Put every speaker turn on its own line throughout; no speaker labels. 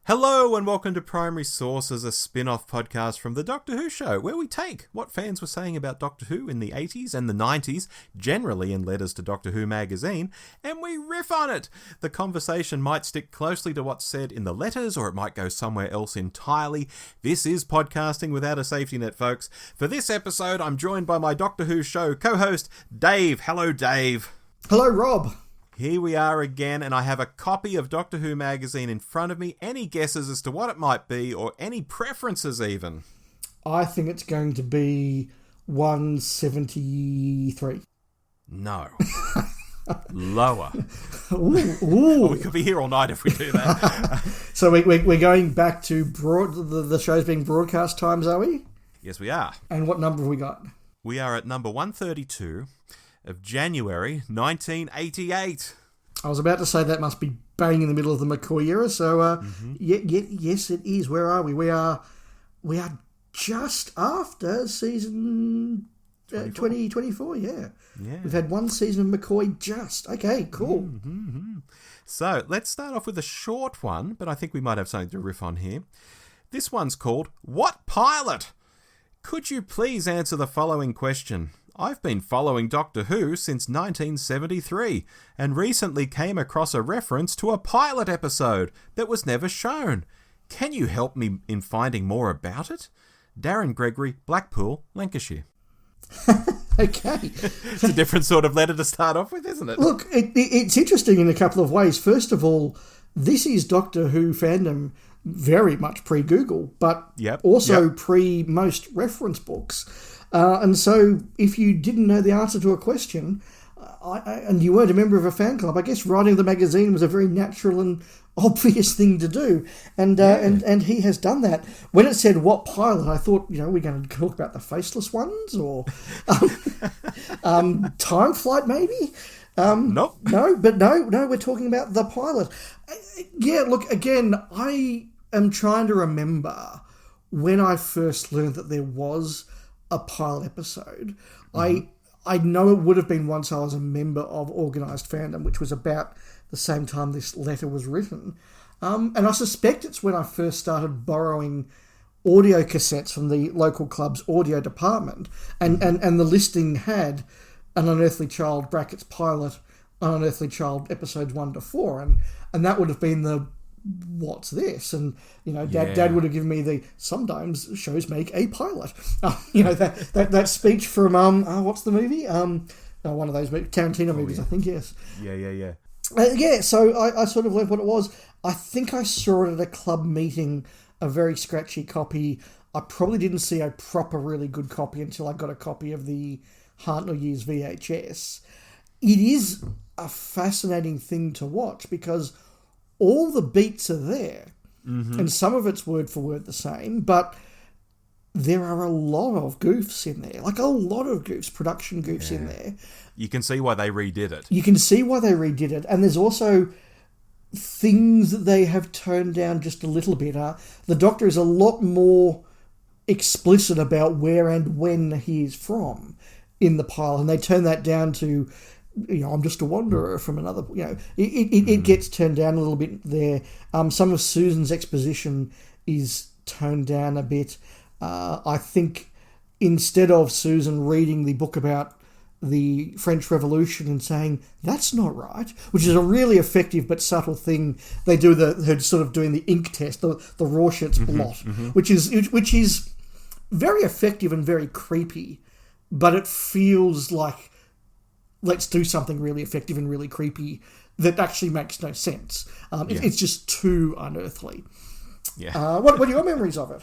Hello and welcome to Primary Sources, a spin-off podcast from The Doctor Who Show, where we take what fans were saying about Doctor Who in the 80s and the 90s, generally in letters to Doctor Who magazine, and we riff on it. The conversation might stick closely to what's said in the letters, or it might go somewhere else entirely. This is podcasting without a safety net, folks. For this episode, I'm joined by my Doctor Who Show co-host, Dave. Hello, Dave.
Hello, Rob.
Here we are again, and I have a copy of Doctor Who magazine in front of me. Any guesses as to what it might be, or any preferences even?
I think it's going to be 173.
No. Lower.
Ooh.
Well, we could be here all night if we do that.
So we're going back to the show's being broadcast times, are we?
Yes, we are.
And what number have we got?
We are at number 132 of January 1988.
I was about to say that must be bang in the middle of the McCoy era, so yes, it is. Where are we? We are just after season 2024, yeah. We've had one season of McCoy just. Okay, cool.
Mm-hmm. So, let's start off with a short one, but I think we might have something to riff on here. This one's called, What Pilot? Could you please answer the following question? I've been following Doctor Who since 1973 and recently came across a reference to a pilot episode that was never shown. Can you help me in finding more about it? Darren Gregory, Blackpool, Lancashire.
Okay.
It's a different sort of letter to start off with, isn't it?
Look, it's interesting in a couple of ways. First of all, this is Doctor Who fandom very much pre-Google, but also pre most reference books. And so if you didn't know the answer to a question, and you weren't a member of a fan club, I guess writing the magazine was a very natural and obvious thing to do. And he has done that. When it said what pilot, I thought, we're going to talk about the faceless ones or Time Flight maybe?
Nope.
No, we're talking about the pilot. Yeah, look, again, I am trying to remember when I first learned that there was a pilot episode. Mm-hmm. I know it would have been once I was a member of Organised Fandom, which was about the same time this letter was written. And I suspect it's when I first started borrowing audio cassettes from the local club's audio department. And the listing had An Unearthly Child brackets pilot, An Unearthly Child episodes 1 to 4. And that would have been the what's this? And Dad would have given me the sometimes shows make a pilot. That speech from what's the movie? One of those Tarantino movies, I think. Yes.
Yeah.
So I sort of learned what it was. I think I saw it at a club meeting, a very scratchy copy. I probably didn't see a proper, really good copy until I got a copy of the Hartnell Years VHS. It is a fascinating thing to watch because all the beats are there, and some of it's word for word the same, but there are a lot of goofs in there, like a lot of goofs, production goofs in there.
You can see why they redid it.
And there's also things that they have toned down just a little bit. The Doctor is a lot more explicit about where and when he is from in the pilot, and they turn that down to, I'm just a wanderer from another, it gets turned down a little bit there. Some of Susan's exposition is toned down a bit. I think instead of Susan reading the book about the French Revolution and saying, that's not right, which is a really effective but subtle thing, they do her sort of doing the ink test, the Rorschach's blot, which is very effective and very creepy, but it feels like, let's do something really effective and really creepy that actually makes no sense. It's just too unearthly.
Yeah.
What are your memories of it?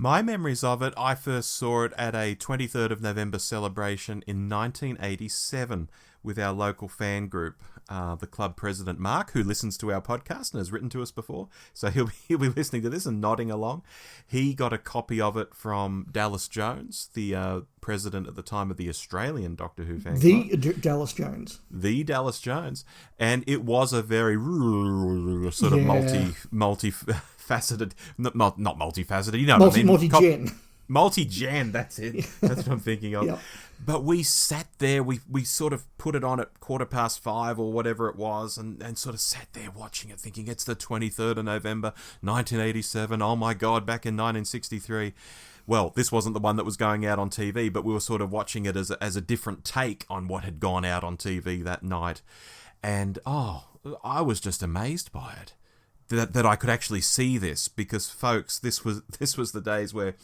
My memories of it, I first saw it at a 23rd of November celebration in 1987 with our local fan group, the club president Mark, who listens to our podcast and has written to us before, so he'll be listening to this and nodding along. He got a copy of it from Dallas Jones, the president at the time of the Australian Doctor Who fan club.
Dallas Jones.
The Dallas Jones. And it was a very sort of multi-faceted, not multifaceted,
multi-gen.
Multi-gen, that's it. That's what I'm thinking of.
Yep.
But we sat there, we sort of put it on at 5:15 or whatever it was, and sort of sat there watching it, thinking it's the 23rd of November, 1987. Oh my God, back in 1963. Well, this wasn't the one that was going out on TV, but we were sort of watching it as a different take on what had gone out on TV that night. And, I was just amazed by it. That I could actually see this, because, folks, this was the days where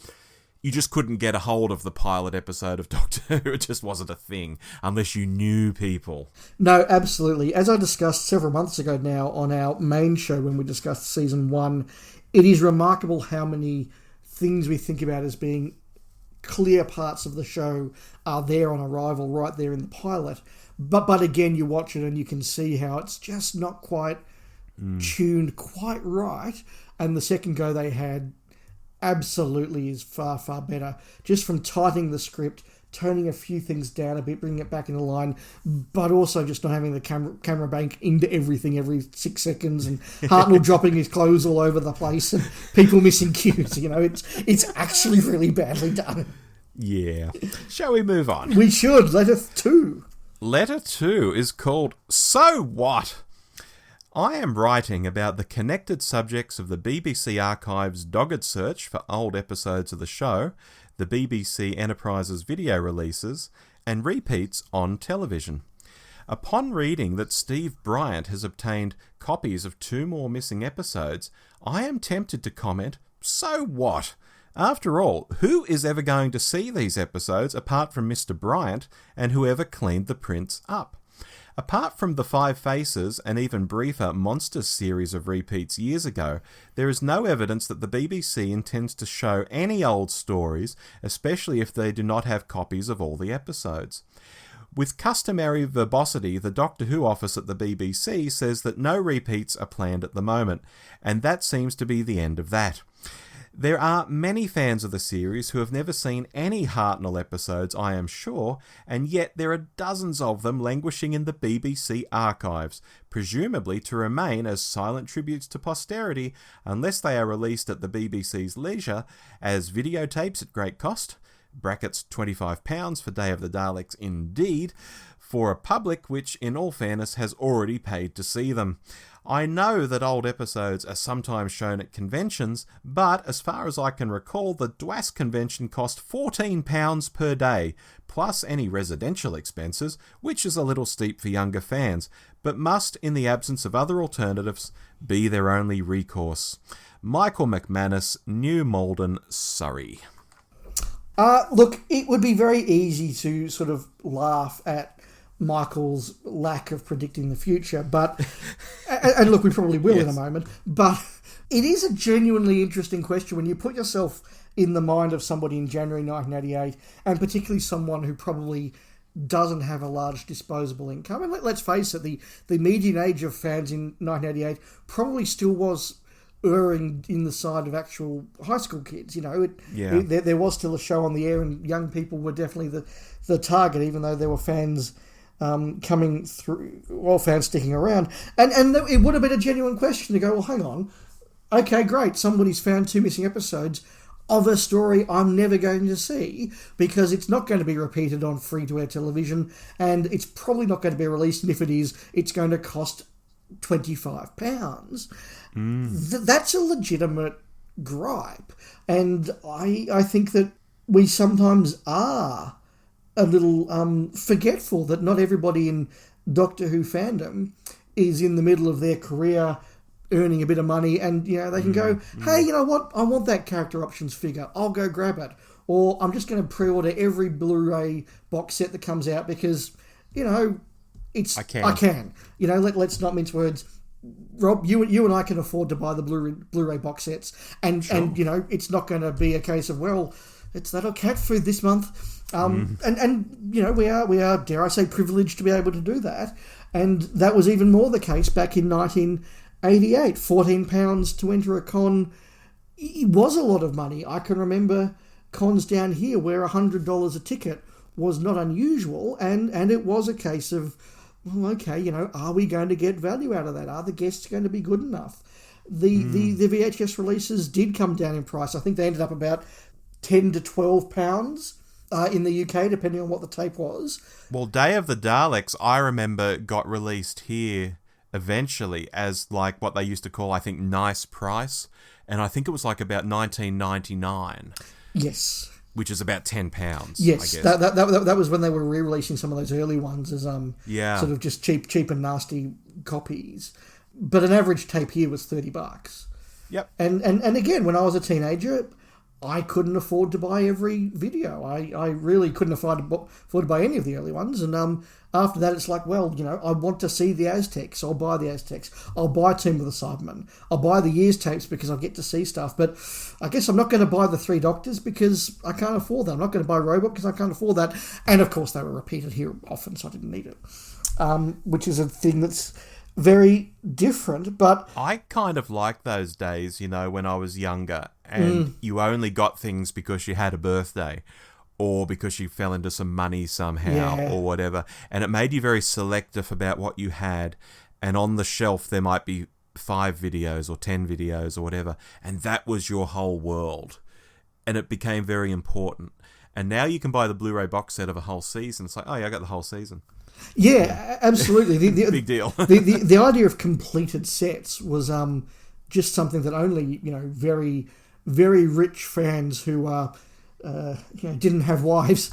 you just couldn't get a hold of the pilot episode of Doctor Who. It just wasn't a thing unless you knew people.
No, absolutely. As I discussed several months ago now on our main show when we discussed season 1, it is remarkable how many things we think about as being clear parts of the show are there on arrival, right there in the pilot. But again, you watch it and you can see how it's just not quite tuned quite right. And the second go they had absolutely is far, far better. Just from tightening the script, toning a few things down a bit, bringing it back into line, but also just not having the camera bank into everything every 6 seconds, and Hartnell dropping his clothes all over the place, and people missing cues. It's actually really badly done.
Yeah. Shall we move on?
We should. Letter 2.
Letter 2 is called So What? I am writing about the connected subjects of the BBC Archive's dogged search for old episodes of the show, the BBC Enterprise's video releases, and repeats on television. Upon reading that Steve Bryant has obtained copies of 2 more missing episodes, I am tempted to comment, so what? After all, who is ever going to see these episodes apart from Mr. Bryant and whoever cleaned the prints up? Apart from the Five Faces and even briefer Monsters series of repeats years ago, there is no evidence that the BBC intends to show any old stories, especially if they do not have copies of all the episodes. With customary verbosity, the Doctor Who office at the BBC says that no repeats are planned at the moment, and that seems to be the end of that. There are many fans of the series who have never seen any Hartnell episodes, I am sure, and yet there are dozens of them languishing in the BBC archives, presumably to remain as silent tributes to posterity unless they are released at the BBC's leisure as videotapes at great cost, brackets £25 for Day of the Daleks indeed, for a public which, in all fairness, has already paid to see them. I know that old episodes are sometimes shown at conventions, but as far as I can recall, the DWAS convention cost £14 per day, plus any residential expenses, which is a little steep for younger fans, but must, in the absence of other alternatives, be their only recourse. Michael McManus, New Malden, Surrey.
Look, it would be very easy to sort of laugh at Michael's lack of predicting the future, but and look, we probably will in a moment, but it is a genuinely interesting question when you put yourself in the mind of somebody in January 1988, and particularly someone who probably doesn't have a large disposable income. And let's face it, the median age of fans in 1988 probably still was erring in the side of actual high school kids. There was still a show on the air, and young people were definitely the target, even though there were fans coming through, or fans sticking around. And it would have been a genuine question to go, well, hang on. Okay, great. Somebody's found 2 missing episodes of a story I'm never going to see because it's not going to be repeated on free-to-air television, and it's probably not going to be released, and if it is, it's going to cost £25. That's a legitimate gripe. And I think that we sometimes are a little forgetful that not everybody in Doctor Who fandom is in the middle of their career earning a bit of money, and they can go, hey, you know what, I want that character options figure, I'll go grab it, or I'm just going to pre-order every Blu-ray box set that comes out because I can. Let's not mince words. Rob, you and I can afford to buy the Blu-ray box sets, and it's not going to be a case of, well, it's that or cat food this month. And we are, dare I say, privileged to be able to do that. And that was even more the case back in 1988. £14 to enter a con, it was a lot of money. I can remember cons down here where $100 a ticket was not unusual, and it was a case of, well, okay, are we going to get value out of that? Are the guests going to be good enough? The VHS releases did come down in price. I think they ended up about £10 to £12 in the UK, depending on what the tape was.
Well, Day of the Daleks, I remember, got released here eventually as like what they used to call, I think, nice price. And I think it was like about $19.99.
Yes.
Which is about £10,
yes,
I guess.
That was when they were re-releasing some of those early ones as sort of just cheap and nasty copies. But an average tape here was $30.
Yep.
And again, when I was a teenager, I couldn't afford to buy every video. I really couldn't afford to buy any of the early ones. And after that, it's like, well, I want to see the Aztecs. I'll buy the Aztecs. I'll buy Tomb of the Cybermen. I'll buy the Years tapes because I get to see stuff. But I guess I'm not going to buy the Three Doctors because I can't afford that. I'm not going to buy Robot because I can't afford that. And of course, they were repeated here often, so I didn't need it. Which is a thing that's very different, but
I kind of like those days, when I was younger and you only got things because you had a birthday or because you fell into some money somehow or whatever, and it made you very selective about what you had, and on the shelf there might be 5 videos or 10 videos or whatever, and that was your whole world, and it became very important. And now you can buy the Blu-ray box set of a whole season. It's like, oh yeah, I got the whole season.
Yeah, absolutely.
Big deal.
the idea of completed sets was just something that only very, very rich fans who didn't have wives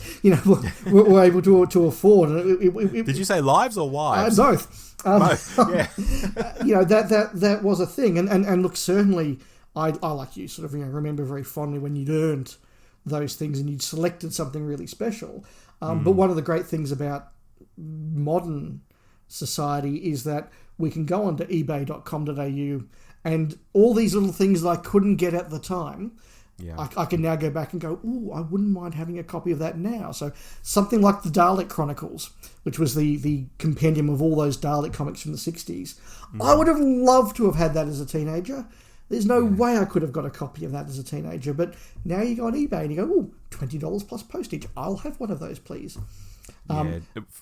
were able to afford.
Did you say lives or wives?
Both.
Both. Yeah.
That was a thing, and look, certainly I like you sort of remember very fondly when you'd earned those things and you'd selected something really special. But one of the great things about modern society is that we can go onto ebay.com.au and all these little things that I couldn't get at the time, I can now go back and go, ooh, I wouldn't mind having a copy of that now. So something like the Dalek Chronicles, which was the compendium of all those Dalek comics from the 60s, I would have loved to have had that as a teenager. There's no way I could have got a copy of that as a teenager, but now you go on eBay and you go, ooh, $20 plus postage. I'll have one of those, please.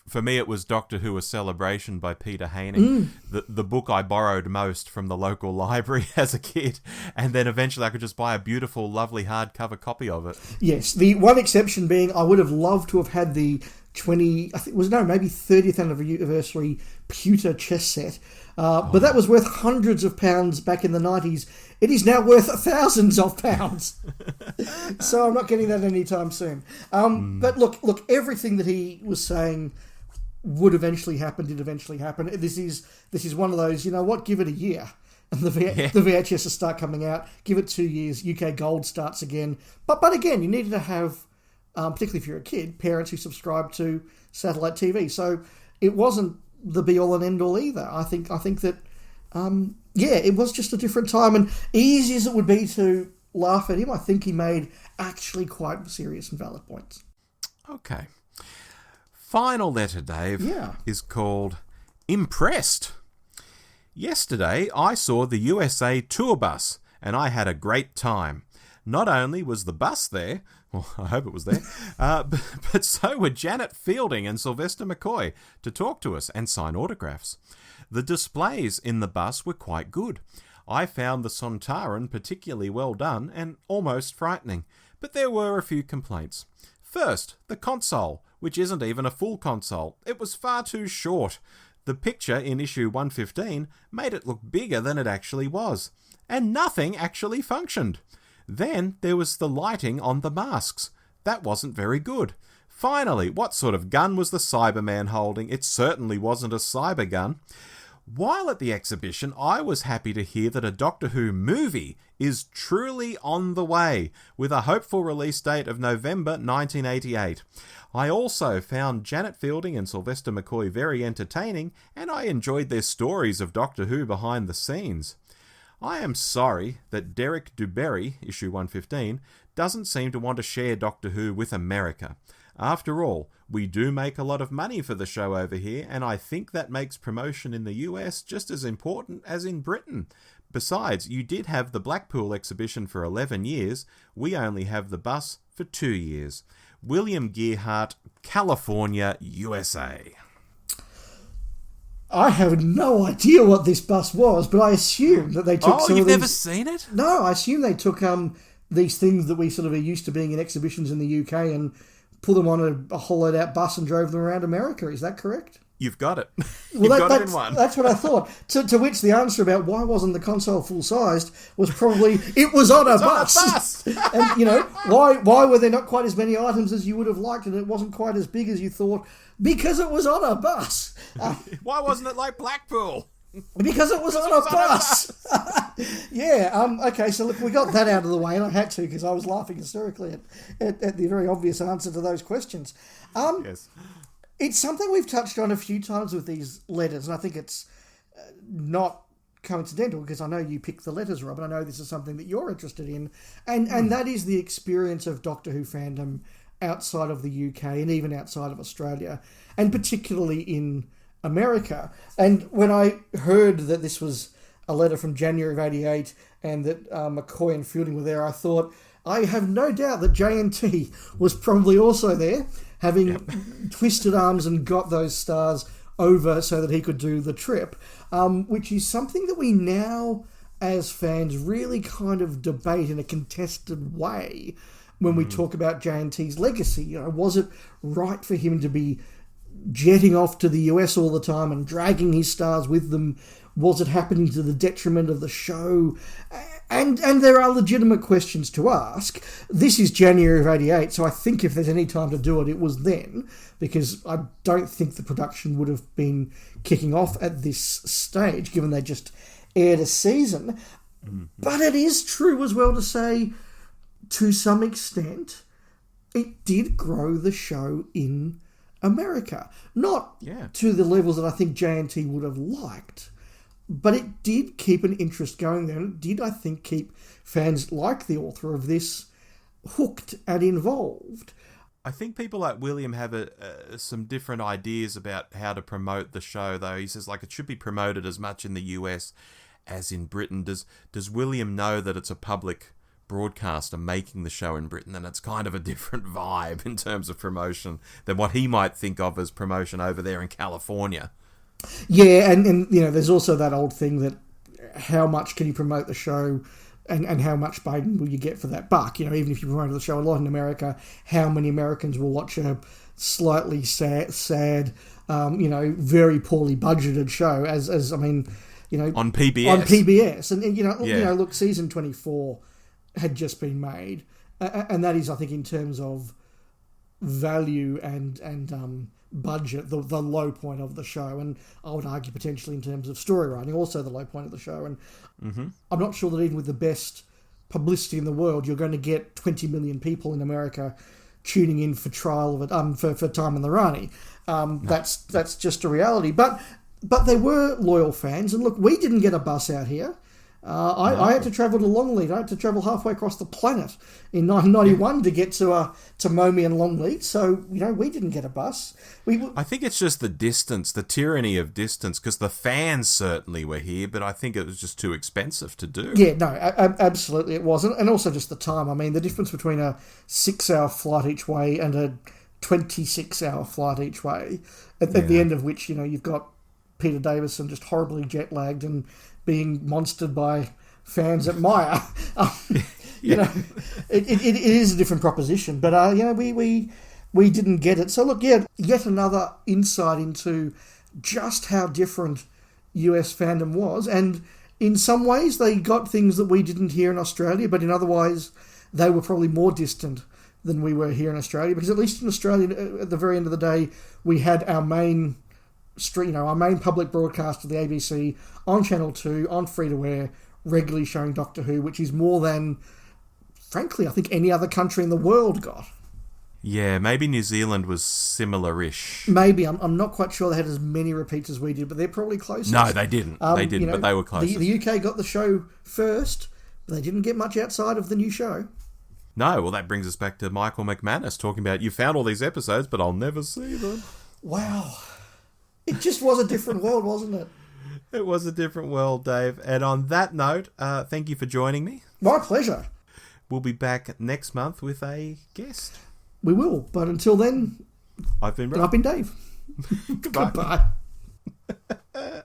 For me, it was Doctor Who: A Celebration by Peter Haining, the book I borrowed most from the local library as a kid, and then eventually I could just buy a beautiful, lovely hardcover copy of it.
Yes, the one exception being I would have loved to have had the 30th anniversary pewter chess set, but that was worth hundreds of pounds back in the 90s. It is now worth thousands of pounds. So I'm not getting that anytime soon. But look, everything that he was saying would eventually happen, did eventually happen. This is one of those, give it a year. And the VHS will start coming out. Give it 2 years, UK Gold starts again. But again, you needed to have, particularly if you're a kid, parents who subscribe to satellite TV. So it wasn't the be-all and end-all either. I think that... it was just a different time, and easy as it would be to laugh at him, I think he made actually quite serious and valid points.
Okay. Final letter, Dave, is called Impressed. Yesterday, I saw the USA tour bus, and I had a great time. Not only was the bus there, well, I hope it was there, but so were Janet Fielding and Sylvester McCoy to talk to us and sign autographs. The displays in the bus were quite good. I found the Sontaran particularly well done and almost frightening, but there were a few complaints. First, the console, which isn't even a full console. It was far too short. The picture in issue 115 made it look bigger than it actually was, and nothing actually functioned. Then there was the lighting on the masks. That wasn't very good. Finally, what sort of gun was the Cyberman holding? It certainly wasn't a cyber gun. While at the exhibition, I was happy to hear that a Doctor Who movie is truly on the way, with a hopeful release date of November 1988. I also found Janet Fielding and Sylvester McCoy very entertaining, and I enjoyed their stories of Doctor Who behind the scenes. I am sorry that Derek Duberry, issue 115, doesn't seem to want to share Doctor Who with America. After all, we do make a lot of money for the show over here, and I think that makes promotion in the US just as important as in Britain. Besides, you did have the Blackpool exhibition for 11 years. We only have the bus for 2 years. William Gearhart, California, USA.
I have no idea what this bus was, but I assume that they took some of these...
Oh, you've never seen it?
No, I assume they took these things that we sort of are used to being in exhibitions in the UK and put them on a hollowed out bus and drove them around America. Is that correct?
You've got it.
Well,
You've got it in one.
That's what I thought. To which the answer about why wasn't the console full-sized was probably, it was on a bus. And, you know, why were there not quite as many items as you would have liked and it wasn't quite as big as you thought? Because it was on a bus.
Why wasn't it like Blackpool?
Because it was on a bus. Yeah, okay, so look, we got that out of the way, and I had to because I was laughing hysterically at the very obvious answer to those questions.
Yes.
It's something we've touched on a few times with these letters, and I think it's not coincidental because I know you picked the letters, Rob, and I know this is something that you're interested in, and that is the experience of Doctor Who fandom outside of the UK and even outside of Australia, and particularly in America. And when I heard that this was a letter from January of '88 and that McCoy and Fielding were there, I thought, I have no doubt that JNT was probably also there, having twisted arms and got those stars over so that he could do the trip, which is something that we now, as fans, really kind of debate in a contested way when we talk about JNT's legacy. You know, was it right for him to be jetting off to the US all the time and dragging his stars with them? Was it happening to the detriment of the show? And there are legitimate questions to ask. This is January of '88, so I think if there's any time to do it, it was then, because I don't think the production would have been kicking off at this stage, given they just aired a season. Mm-hmm. But it is true as well to say, to some extent, it did grow the show in America. Not to the levels that I think JNT would have liked, but it did keep an interest going there, and it did, I think, keep fans like the author of this hooked and involved.
I think people like William have some different ideas about how to promote the show, though. He says, like, it should be promoted as much in the US as in Britain. Does William know that it's a public broadcaster making the show in Britain, and it's kind of a different vibe in terms of promotion than what he might think of as promotion over there in California?
Yeah, and you know, there's also that old thing that how much can you promote the show and how much bang will you get for that buck? You know, even if you promote the show a lot in America, how many Americans will watch a slightly sad you know, very poorly budgeted show as I mean, you know,
on PBS.
And you know, look, season 24 had just been made, and that is, I think, in terms of value and budget, the low point of the show, and I would argue potentially in terms of story writing, also the low point of the show. And I'm not sure that even with the best publicity in the world, you're going to get 20 million people in America tuning in for trial of it, for Time and the Rani. That's just a reality. But they were loyal fans, and look, we didn't get a bus out here. I had to travel to Longleat. I had to travel halfway across the planet in 1991 to get to Momi and Longleat. So, you know, we didn't get a bus.
I think it's just the distance, the tyranny of distance, because the fans certainly were here, but I think it was just too expensive to do.
Yeah, no, absolutely it wasn't. And also just the time. I mean, the difference between a 6-hour flight each way and a 26-hour flight each way, at the end of which, you know, you've got Peter Davison just horribly jet-lagged and being monstered by fans at Maya. You know, it is a different proposition, but you know, we didn't get it. So look, yet another insight into just how different US fandom was, and in some ways they got things that we didn't hear in Australia, but in other ways they were probably more distant than we were here in Australia, because at least in Australia, at the very end of the day, we had our main our main public broadcast of the ABC on Channel 2, on free-to-air, regularly showing Doctor Who, which is more than, frankly, I think any other country in the world got.
Yeah, maybe New Zealand was similar-ish.
Maybe. I'm not quite sure they had as many repeats as we did, but they're probably closest.
No, they didn't. You know, but they were closest.
The UK got the show first, but they didn't get much outside of the new show.
No, well, that brings us back to Michael McManus talking about, you found all these episodes, but I'll never see them.
Wow. It just was a different world, wasn't it?
It was a different world, Dave. And on that note, thank you for joining me.
My pleasure.
We'll be back next month with a guest.
We will, but until then,
I've been Rob.
And I've been Dave.
Goodbye.
Goodbye.